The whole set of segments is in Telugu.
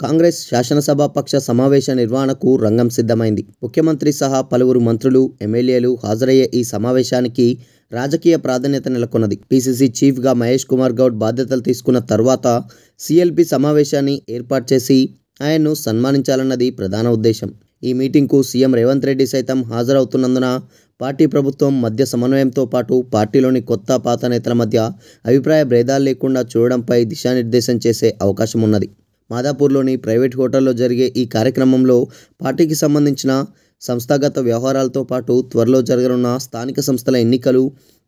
కాంగ్రెస్ శాసనసభాపక్ష సమావేశ నిర్వహణకు రంగం సిద్ధమైంది. ముఖ్యమంత్రి సహా పలువురు మంత్రులు, ఎమ్మెల్యేలు హాజరయ్యే ఈ సమావేశానికి రాజకీయ ప్రాధాన్యత నెలకొన్నది. పీసీసీ చీఫ్గా మహేష్ కుమార్ గౌడ్ బాధ్యతలు తీసుకున్న తర్వాత సీఎల్పీ సమావేశాన్ని ఏర్పాటు చేసి ఆయన్ను సన్మానించాలన్నది ప్రధాన ఉద్దేశం. ఈ మీటింగ్కు సీఎం రేవంత్ రెడ్డి సైతం హాజరవుతున్నందున పార్టీ ప్రభుత్వం మధ్య సమన్వయంతో పాటు పార్టీలోని కొత్త పాత నేతల మధ్య అభిప్రాయ భేదాలు లేకుండా చూడడంపై దిశానిర్దేశం చేసే అవకాశం ఉన్నది. మాదాపూర్లోని ప్రైవేట్ హోటల్లో జరిగే ఈ కార్యక్రమంలో పార్టీకి సంబంధించిన సంస్థాగత వ్యవహారాలతో పాటు త్వరలో జరగనున్న స్థానిక సంస్థల ఎన్నికలు,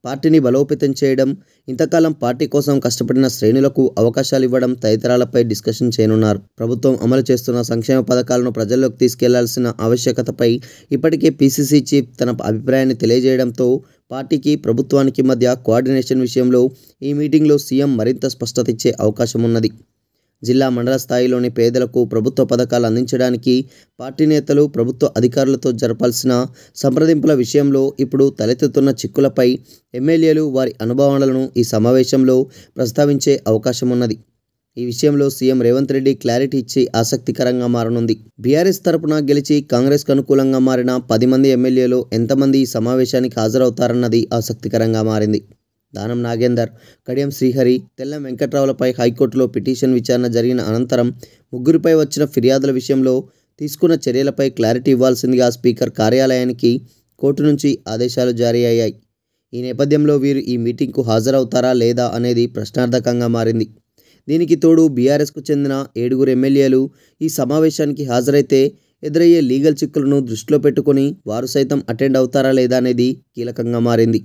పార్టీని బలోపేతం చేయడం, ఇంతకాలం పార్టీ కోసం కష్టపడిన శ్రేణులకు అవకాశాలు ఇవ్వడం తదితరాలపై డిస్కషన్ చేయనున్నారు. ప్రభుత్వం అమలు చేస్తున్న సంక్షేమ పథకాలను ప్రజల్లోకి తీసుకెళ్లాల్సిన ఆవశ్యకతపై ఇప్పటికే పీసీసీ చీఫ్ తన అభిప్రాయాన్ని తెలియజేయడంతో పార్టీకి, ప్రభుత్వానికి మధ్య కోఆర్డినేషన్ విషయంలో ఈ మీటింగ్లో సీఎం మరింత స్పష్టత ఇచ్చే అవకాశం ఉన్నది. జిల్లా, మండల స్థాయిలోని పేదలకు ప్రభుత్వ పథకాలు అందించడానికి పార్టీ నేతలు, ప్రభుత్వ అధికారులతో జరపాల్సిన సంప్రదింపుల విషయంలో ఇప్పుడు తలెత్తుతున్న చిక్కులపై ఎమ్మెల్యేలు వారి అనుభవాలను ఈ సమావేశంలో ప్రస్తావించే అవకాశం ఉన్నది. ఈ విషయంలో సీఎం రేవంత్ రెడ్డి క్లారిటీ ఇచ్చి ఆసక్తికరంగా మారనుంది. బీఆర్ఎస్ తరపున గెలిచి కాంగ్రెస్కు అనుకూలంగా మారిన 10 మంది ఎమ్మెల్యేలు ఎంతమంది ఈ సమావేశానికి హాజరవుతారన్నది ఆసక్తికరంగా మారింది. దానం నాగేందర్, కడియం శ్రీహరి, తెల్లం వెంకట్రావులపై హైకోర్టులో పిటిషన్ విచారణ జరిగిన అనంతరం ముగ్గురిపై వచ్చిన ఫిర్యాదుల విషయంలో తీసుకున్న చర్యలపై క్లారిటీ ఇవ్వాల్సిందిగా స్పీకర్ కార్యాలయానికి కోర్టు నుంచి ఆదేశాలు జారీ అయ్యాయి. ఈ నేపథ్యంలో వీరు ఈ మీటింగ్కు హాజరవుతారా లేదా అనేది ప్రశ్నార్థకంగా మారింది. దీనికి తోడు బీఆర్ఎస్కు చెందిన 7 ఎమ్మెల్యేలు ఈ సమావేశానికి హాజరైతే ఎదురయ్యే లీగల్ చిక్కులను దృష్టిలో పెట్టుకుని వారు సైతం అటెండ్ అవుతారా లేదా అనేది కీలకంగా మారింది.